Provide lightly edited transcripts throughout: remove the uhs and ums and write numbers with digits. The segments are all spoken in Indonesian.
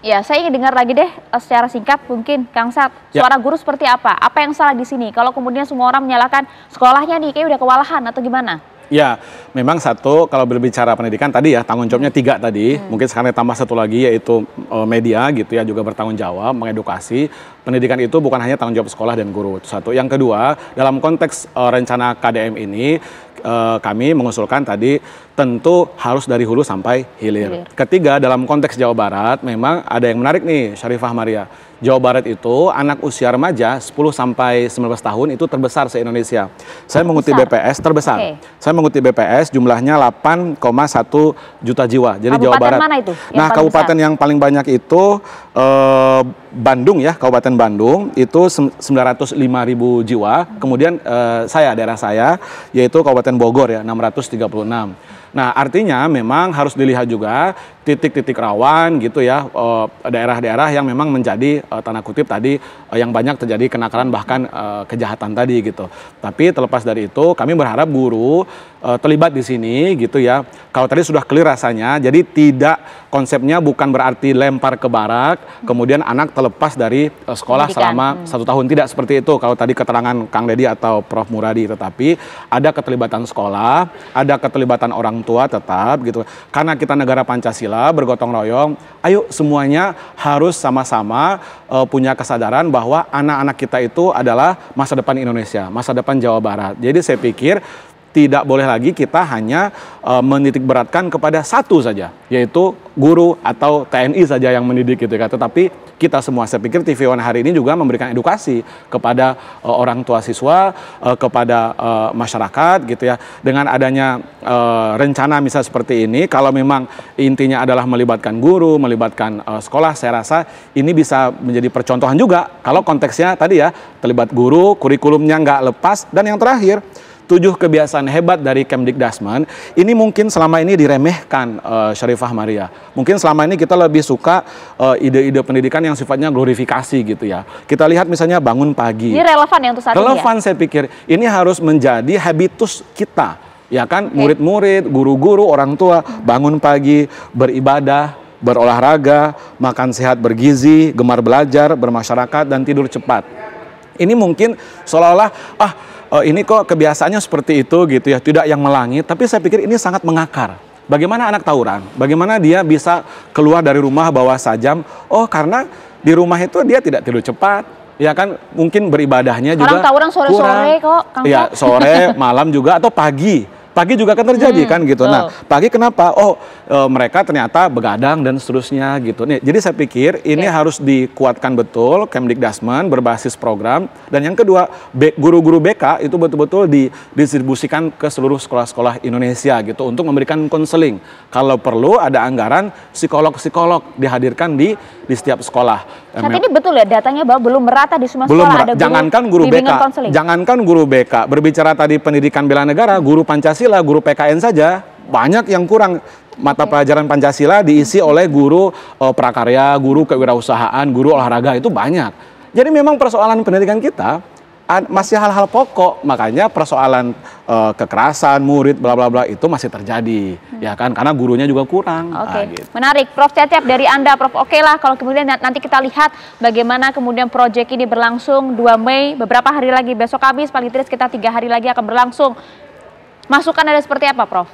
Ya, saya ingin dengar lagi deh secara singkat mungkin Kang Sat, suara guru seperti apa? Apa yang salah di sini? Kalau kemudian semua orang menyalahkan sekolahnya nih, kayak udah kewalahan atau gimana? Ya, memang satu kalau berbicara pendidikan tadi ya tanggung jawabnya 3 tadi. Mungkin sekarang tambah satu lagi yaitu media gitu ya juga bertanggung jawab mengedukasi. Pendidikan itu bukan hanya tanggung jawab sekolah dan guru. Itu satu. Yang kedua, dalam konteks rencana KDM ini kami mengusulkan tadi tentu harus dari hulu sampai hilir. Ketiga, dalam konteks Jawa Barat memang ada yang menarik nih, Syarifah Maria. Jawa Barat itu anak usia remaja 10 sampai 19 tahun itu terbesar se-Indonesia. Saya mengutip BPS terbesar. Saya mengutip BPS jumlahnya 8,1 juta jiwa. Jadi Jawa Barat. Mana itu? Nah, kabupaten yang paling banyak itu Bandung ya, Kabupaten Bandung itu 905.000 jiwa. Kemudian daerah saya yaitu Kabupaten Bogor ya 636. Nah, artinya memang harus dilihat juga titik-titik rawan gitu ya, daerah-daerah yang memang menjadi tanda kutip tadi yang banyak terjadi kenakalan bahkan kejahatan tadi gitu. Tapi terlepas dari itu kami berharap guru terlibat di sini gitu ya. Kalau tadi sudah clear rasanya, jadi tidak konsepnya bukan berarti lempar ke barak, kemudian anak terlepas dari sekolah selama 1 tahun. Tidak seperti itu kalau tadi keterangan Kang Deddy atau Prof Muradi, tetapi ada keterlibatan sekolah, ada keterlibatan orang tua tetap gitu. Karena kita negara Pancasila bergotong royong, ayo semuanya harus sama-sama punya kesadaran bahwa anak-anak kita itu adalah masa depan Indonesia, masa depan Jawa Barat. Jadi saya pikir tidak boleh lagi kita hanya menitik beratkan kepada satu saja, yaitu guru atau TNI saja yang mendidik gitu kan. Tetapi kita semua, saya pikir TV One hari ini juga memberikan edukasi kepada orang tua siswa, kepada masyarakat gitu ya. Dengan adanya rencana misal seperti ini, kalau memang intinya adalah melibatkan guru, melibatkan sekolah, saya rasa ini bisa menjadi percontohan juga. Kalau konteksnya tadi ya, terlibat guru, kurikulumnya nggak lepas, dan yang terakhir, 7 kebiasaan hebat dari Kemdikdasmen, ini mungkin selama ini diremehkan Syarifah Maria. Mungkin selama ini kita lebih suka ide-ide pendidikan yang sifatnya glorifikasi gitu ya. Kita lihat misalnya bangun pagi. Ini relevan ya untuk saat ini ya? Relevan saya pikir. Ini harus menjadi habitus kita. Ya kan, murid-murid, guru-guru, orang tua, bangun pagi, beribadah, berolahraga, makan sehat bergizi, gemar belajar, bermasyarakat, dan tidur cepat. Ini mungkin seolah-olah, ini kok kebiasaannya seperti itu gitu ya, tidak yang melangit, tapi saya pikir ini sangat mengakar. Bagaimana anak tawuran? Bagaimana dia bisa keluar dari rumah bawa sajam? Oh, karena di rumah itu dia tidak tidur cepat, ya kan? Mungkin beribadahnya juga tawuran sore-sore kok, Kang. Ya, sore, malam juga, atau pagi. Pagi juga kan terjadi kan gitu. Nah, pagi kenapa? Oh, mereka ternyata begadang dan seterusnya gitu. Nih, jadi saya pikir ini harus dikuatkan betul Kemdikdasmen berbasis program. Dan yang kedua, guru-guru BK itu betul-betul didistribusikan ke seluruh sekolah-sekolah Indonesia gitu untuk memberikan konseling. Kalau perlu ada anggaran psikolog-psikolog dihadirkan di setiap sekolah. Saat ini betul ya datanya bahwa belum merata di semua sekolah ada guru jangankan guru BK, jangankan guru BK, berbicara tadi pendidikan bela negara, guru Pancasila, guru PKN saja banyak yang kurang. Mata pelajaran Pancasila diisi oleh guru prakarya, guru kewirausahaan, guru olahraga, itu banyak. Jadi memang persoalan pendidikan kita masih hal-hal pokok, makanya persoalan kekerasan murid bla bla bla itu masih terjadi, ya kan, karena gurunya juga kurang. Gitu. Menarik, Prof Cecep, dari Anda, Prof. Oke lah kalau kemudian nanti kita lihat bagaimana kemudian proyek ini berlangsung 2 Mei, beberapa hari lagi, besok Kamis paling tidak sekitar 3 hari lagi akan berlangsung. Masukan ada seperti apa, Prof?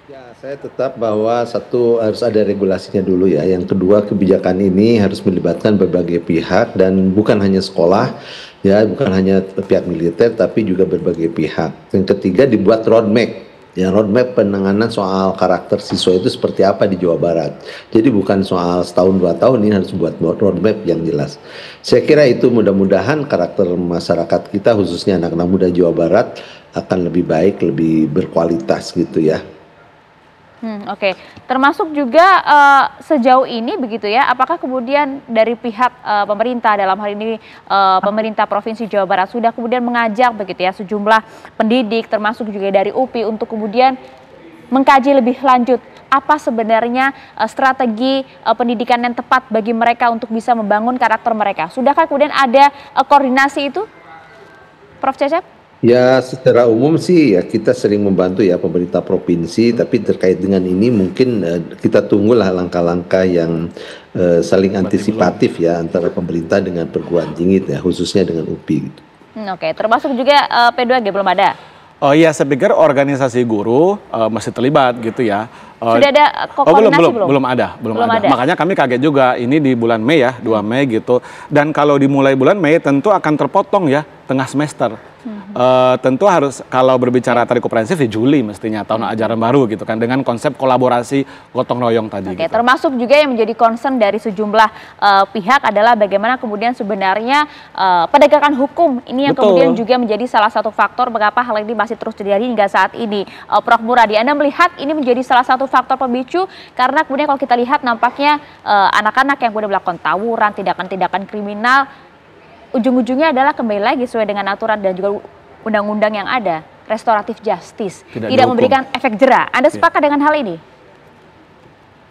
Ya, saya tetap bahwa satu harus ada regulasinya dulu ya. Yang kedua, kebijakan ini harus melibatkan berbagai pihak dan bukan hanya sekolah, ya, bukan hanya pihak militer, tapi juga berbagai pihak. Yang ketiga, dibuat roadmap. Ya, roadmap penanganan soal karakter siswa itu seperti apa di Jawa Barat. Jadi bukan soal setahun 2 tahun, ini harus buat roadmap yang jelas. Saya kira itu mudah-mudahan karakter masyarakat kita, khususnya anak-anak muda Jawa Barat, akan lebih baik, lebih berkualitas gitu ya. Oke. Termasuk juga sejauh ini begitu ya, apakah kemudian dari pihak pemerintah, dalam hal ini pemerintah Provinsi Jawa Barat sudah kemudian mengajak begitu ya sejumlah pendidik termasuk juga dari UPI untuk kemudian mengkaji lebih lanjut apa sebenarnya strategi pendidikan yang tepat bagi mereka untuk bisa membangun karakter mereka? Sudahkah kemudian ada koordinasi itu, Prof Cecep? Ya, secara umum sih ya kita sering membantu ya pemerintah provinsi, tapi terkait dengan ini mungkin kita tunggulah langkah-langkah yang saling Berarti belum. antisipatif ya antara pemerintah dengan perguruan tinggi ya, khususnya dengan UPI gitu. Oke, termasuk juga P2G belum ada? Oh iya, saya pikir organisasi guru masih terlibat gitu ya. Sudah ada koordinasi belum? Belum ada. Makanya kami kaget juga ini di bulan Mei ya, 2 Mei gitu. Dan kalau dimulai bulan Mei tentu akan terpotong ya tengah semester. Tentu harus kalau berbicara tadi komprehensif di Juli mestinya tahun ajaran baru gitu kan dengan konsep kolaborasi gotong royong tadi. Oke, gitu. termasuk juga yang menjadi concern dari sejumlah pihak adalah bagaimana kemudian sebenarnya penegakan hukum ini yang Betul. kemudian juga menjadi salah satu faktor mengapa hal ini masih terus terjadi hingga saat ini. Prof. Muradi, Anda melihat ini menjadi salah satu faktor pemicu karena kemudian kalau kita lihat nampaknya anak-anak yang kemudian melakukan tawuran, tindakan-tindakan kriminal, ujung-ujungnya adalah kembali lagi sesuai dengan aturan dan juga undang-undang yang ada, restoratif justice, tidak memberikan efek jera. Anda sepakat dengan hal ini?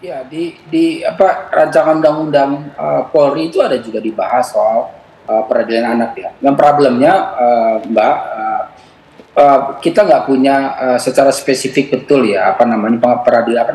Ya, di rancangan undang-undang Polri itu ada juga dibahas soal peradilan anak ya. Yang problemnya Mbak, kita nggak punya secara spesifik betul ya peradilan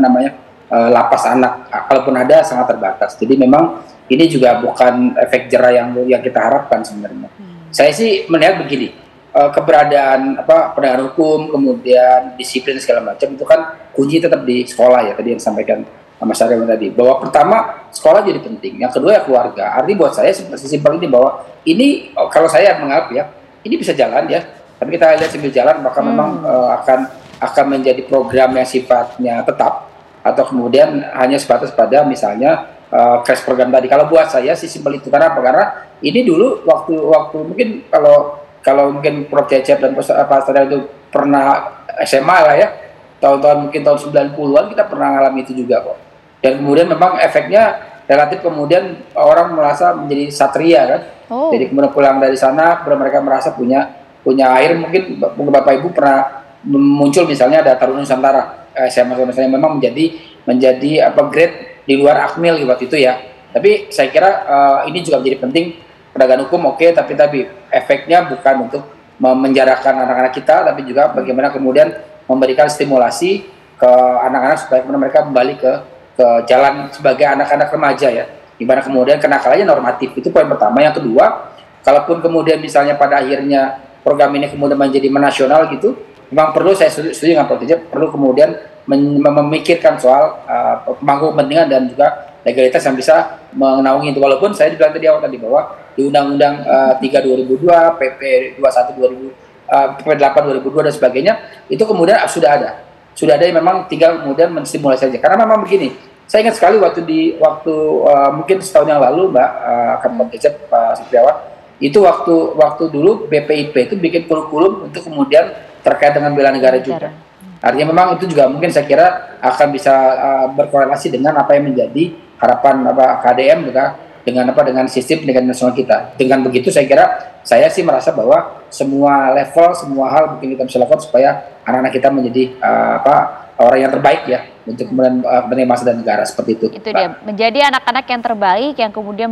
lapas anak. Kalaupun ada sangat terbatas. Jadi memang ini juga bukan efek jera yang kita harapkan sebenarnya. Saya sih melihat begini. Keberadaan penegakan hukum, kemudian disiplin segala macam itu kan kunci tetap di sekolah ya, tadi yang disampaikan Mas Arya tadi, bahwa pertama sekolah jadi penting, yang kedua ya keluarga. Artinya buat saya sesimpel ini bahwa ini kalau saya menganggap ya ini bisa jalan ya, tapi kita lihat sambil jalan maka memang akan menjadi program yang sifatnya tetap atau kemudian hanya sebatas pada misalnya crash program tadi. Kalau buat saya sih simpel itu, karena apa? Karena ini dulu waktu mungkin kalau mungkin Prof. Cecep dan Pak Sadar itu pernah SMA lah ya, tahun-tahun mungkin tahun 90-an kita pernah mengalami itu juga kok. Dan kemudian memang efeknya relatif kemudian orang merasa menjadi satria kan. Jadi kemudian pulang dari sana, mereka merasa punya air. Mungkin Bapak Ibu pernah muncul misalnya ada Taruna Nusantara SMA misalnya memang menjadi grade di luar Akmil waktu itu ya. Tapi saya kira ini juga menjadi penting. Penegakan hukum oke, tapi efeknya bukan untuk memenjarakan anak-anak kita, tapi juga bagaimana kemudian memberikan stimulasi ke anak-anak supaya mereka kembali ke jalan sebagai anak-anak remaja ya. Dimana kemudian kenakalannya normatif, itu poin pertama. Yang kedua, kalaupun kemudian misalnya pada akhirnya program ini kemudian menjadi menasional gitu, memang perlu, saya setuju dengan Prof. Cecep, perlu kemudian memikirkan soal pemangku kepentingan dan juga legalitas yang bisa menaungi itu. Walaupun saya bilang tadi awal tadi bahwa di Undang-Undang 3 2002, PP 21 PP 8 2002 dan sebagainya itu kemudian sudah ada yang memang tinggal kemudian menstimulasi saja. Karena memang begini, saya ingat sekali waktu mungkin setahun yang lalu Mbak Prof. Cecep, Pak Supriyawan, itu waktu dulu BPIP itu bikin kurikulum untuk kemudian terkait dengan bela negara juga. Artinya memang itu juga mungkin saya kira akan bisa berkorelasi dengan apa yang menjadi harapan KDM juga dengan sistem pendidikan nasional kita. Dengan begitu saya sih merasa bahwa semua level, semua hal mungkin kita bisa lakukan supaya anak-anak kita menjadi orang yang terbaik ya untuk kemudian kepentingan bangsa dan negara, seperti itu. Itu dia, menjadi anak-anak yang terbaik yang kemudian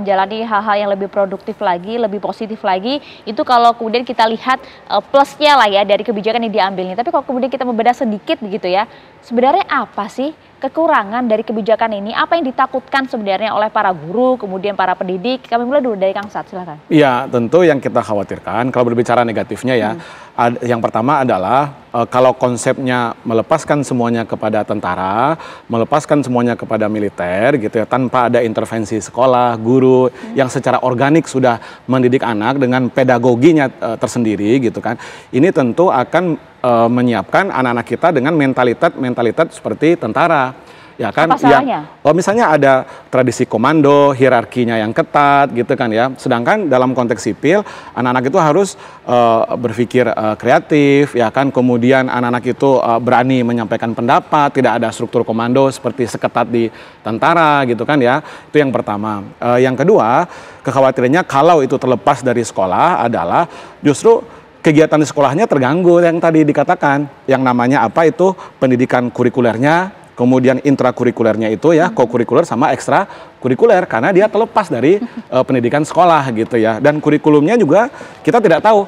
menjalani hal-hal yang lebih produktif lagi, lebih positif lagi. Itu kalau kemudian kita lihat plusnya lah ya dari kebijakan yang diambilnya. Tapi kalau kemudian kita membedah sedikit begitu ya, sebenarnya apa sih kekurangan dari kebijakan ini? Apa yang ditakutkan sebenarnya oleh para guru, kemudian para pendidik? Kami mulai dulu dari Kang Sat, silakan. Iya, tentu yang kita khawatirkan kalau berbicara negatifnya ya, yang pertama adalah kalau konsepnya melepaskan semuanya kepada tentara, melepaskan semuanya kepada militer gitu ya, tanpa ada intervensi sekolah, guru yang secara organik sudah mendidik anak dengan pedagoginya tersendiri gitu kan. Ini tentu akan menyiapkan anak-anak kita dengan mentalitas seperti tentara. Ya kan, misalnya ada tradisi komando, hierarkinya yang ketat gitu kan ya. Sedangkan dalam konteks sipil, anak-anak itu harus berpikir kreatif ya kan. Kemudian anak-anak itu berani menyampaikan pendapat, tidak ada struktur komando seperti seketat di tentara gitu kan ya. Itu yang pertama. Yang kedua, kekhawatirannya kalau itu terlepas dari sekolah adalah justru kegiatan di sekolahnya terganggu yang tadi dikatakan. Yang namanya apa itu pendidikan kurikulernya, kemudian intrakurikulernya itu ya, kokurikuler sama ekstra kurikuler, karena dia terlepas dari pendidikan sekolah gitu ya. Dan kurikulumnya juga kita tidak tahu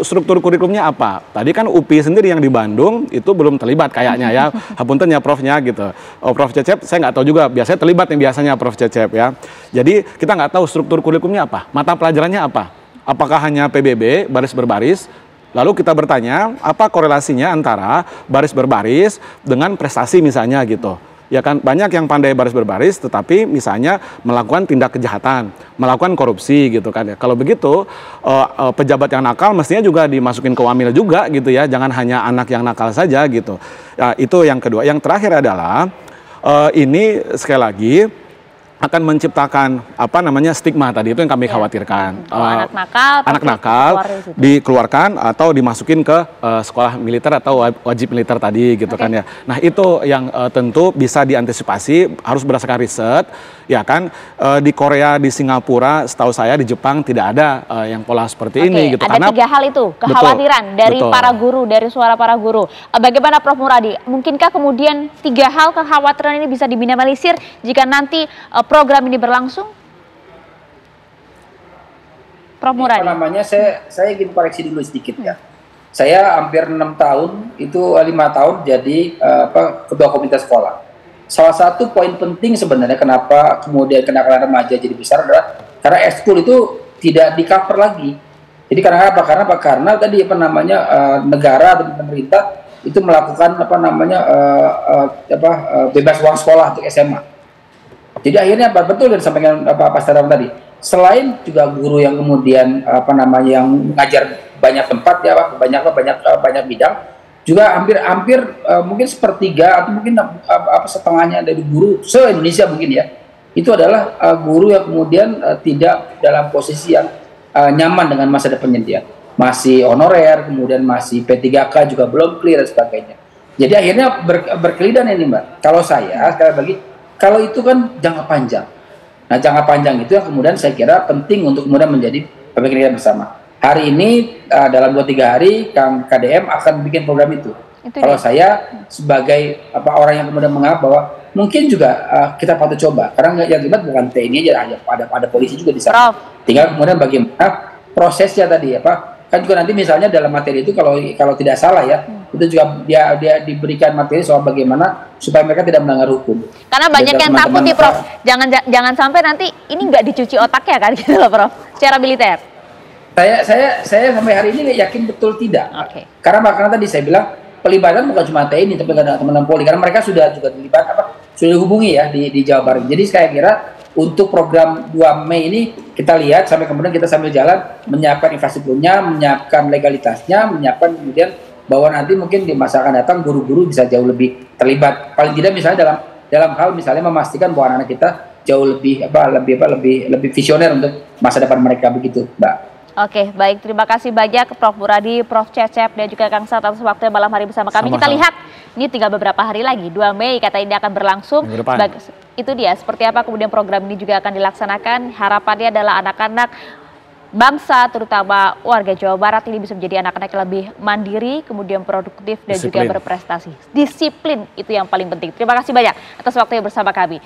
struktur kurikulumnya apa. Tadi kan UPI sendiri yang di Bandung itu belum terlibat kayaknya ya. Hapunten ya Profnya gitu. Prof Cecep saya nggak tahu juga, biasanya terlibat yang biasanya Prof Cecep ya. Jadi kita nggak tahu struktur kurikulumnya apa, mata pelajarannya apa. Apakah hanya PBB, baris berbaris. Lalu kita bertanya, apa korelasinya antara baris berbaris dengan prestasi misalnya gitu. Ya kan, banyak yang pandai baris berbaris tetapi misalnya melakukan tindak kejahatan, melakukan korupsi gitu kan ya. Kalau begitu, pejabat yang nakal mestinya juga dimasukin ke Wamil juga gitu ya. Jangan hanya anak yang nakal saja gitu. Ya, itu yang kedua. Yang terakhir adalah, ini sekali lagi akan menciptakan apa namanya stigma tadi itu yang kami khawatirkan. Anak nakal dikeluarkan atau dimasukin ke sekolah militer atau wajib militer tadi gitu kan ya. Nah itu yang tentu bisa diantisipasi, harus berdasarkan riset ya kan. Di Korea, di Singapura, setahu saya di Jepang tidak ada yang pola seperti ini gitu. Ada karena 3 hal itu kekhawatiran dari para guru, dari suara para guru. Bagaimana Prof Muradi? Mungkinkah kemudian 3 hal kekhawatiran ini bisa diminimalisir jika nanti program ini berlangsung? Prof Muradi. Saya ingin koreksi dulu sedikit ya. Saya hampir 6 tahun, itu 5 tahun jadi ketua komite sekolah. Salah satu poin penting sebenarnya kenapa kemudian kenakalan remaja jadi besar adalah karena ekskul itu tidak di-cover lagi. Jadi karena apa? Karena tadi negara atau pemerintah itu melakukan bebas uang sekolah untuk SMA. Jadi akhirnya betul yang disampaikan Pak Staram tadi. Selain juga guru yang kemudian yang mengajar banyak tempat ya, banyak bidang, juga hampir mungkin sepertiga atau mungkin setengahnya dari guru se-Indonesia mungkin ya, itu adalah guru yang kemudian tidak dalam posisi yang nyaman dengan masa depannya dia. Masih honorer, kemudian masih P3K juga belum clear dan sebagainya. Jadi akhirnya berkelidan ini Mbak. Kalau saya sekali lagi, kalau itu kan jangka panjang. Nah jangka panjang itu yang kemudian saya kira penting untuk kemudian menjadi pemikiran bersama. Hari ini dalam 2-3 hari Kang KDM akan bikin program itu. Kalau saya sebagai orang yang kemudian menganggap bahwa mungkin juga kita patut coba. Karena yang terlibat bukan TNI aja, ada polisi juga di sana. Tinggal kemudian bagaimana prosesnya tadi kan juga nanti misalnya dalam materi itu kalau tidak salah ya, itu juga dia diberikan materi soal bagaimana supaya mereka tidak melanggar hukum. Karena banyak yang takut nih Prof, jangan sampai nanti ini nggak dicuci otaknya kan gitu loh Prof, secara militer. Saya sampai hari ini yakin betul tidak. Karena tadi saya bilang pelibatan bukan cuma TNI tapi ada teman-teman Polri, karena mereka sudah juga terlibat sudah dihubungi ya di Jawa Barat. Jadi saya kira untuk program 2 Mei ini kita lihat sampai kemudian kita sambil jalan menyiapkan infrastrukturnya, menyiapkan legalitasnya, menyiapkan kemudian bahwa nanti mungkin di masa akan datang guru-guru bisa jauh lebih terlibat. Paling tidak misalnya dalam hal misalnya memastikan bahwa anak-anak kita jauh lebih visioner untuk masa depan mereka begitu, Mbak. Oke, baik. Terima kasih banyak Prof Muradi, Prof Cecep, dan juga Kang Sat atas waktu malam hari bersama kami. Kita lihat, ini tinggal beberapa hari lagi, 2 Mei kata ini akan berlangsung. Itu dia, seperti apa kemudian program ini juga akan dilaksanakan. Harapannya adalah anak-anak bangsa, terutama warga Jawa Barat ini bisa menjadi anak-anak yang lebih mandiri, kemudian produktif, dan juga berprestasi. Disiplin, itu yang paling penting. Terima kasih banyak atas waktunya bersama kami.